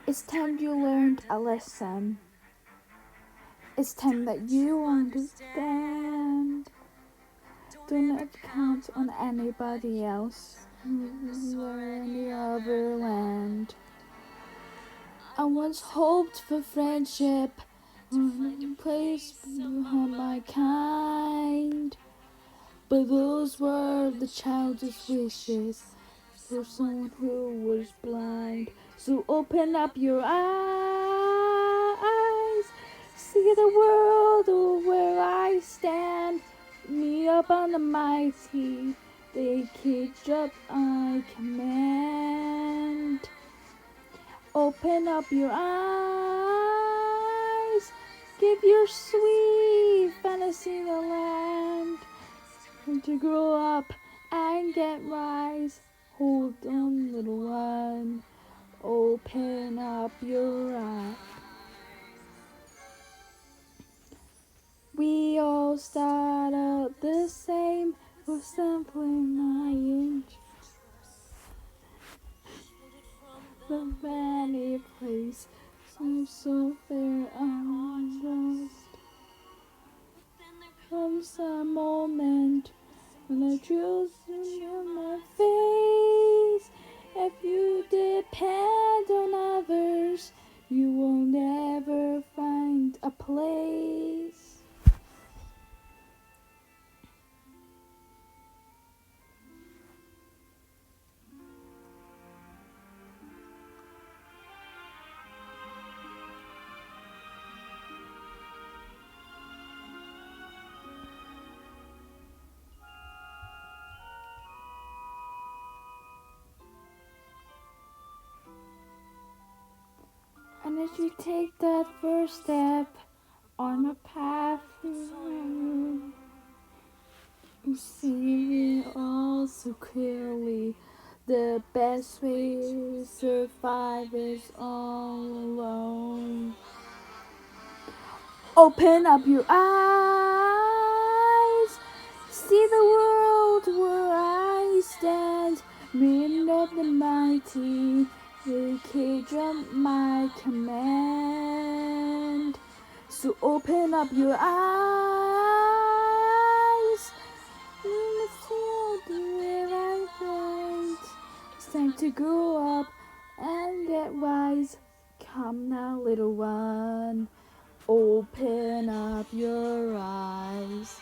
It's time you learned a lesson. It's time that you understand. Do not count on anybody else or any other land. I once hoped for friendship, a place behind my kind. But those were the childish wishes for someone who was blind. So open up your eyes, see the world where I stand. Me up on the mighty, they cage up I command. Open up your eyes, give your sweet fantasy the land. And to grow up and get wise, hold on little one, open up your eyes. We all start out the same, we're simply my inch. The many place, so fair and lost. Comes a moment when the truth is in my face. If you depend on others, you will never find a place. And if you take that first step on a path you see it all so clearly. The best way to survive is all alone. Open up your eyes, see the world where I stand. Men of the mighty, they cage up my command. So open up your eyes, and feel the way I find. It's time to grow up and get wise. Come now, little one, open up your eyes.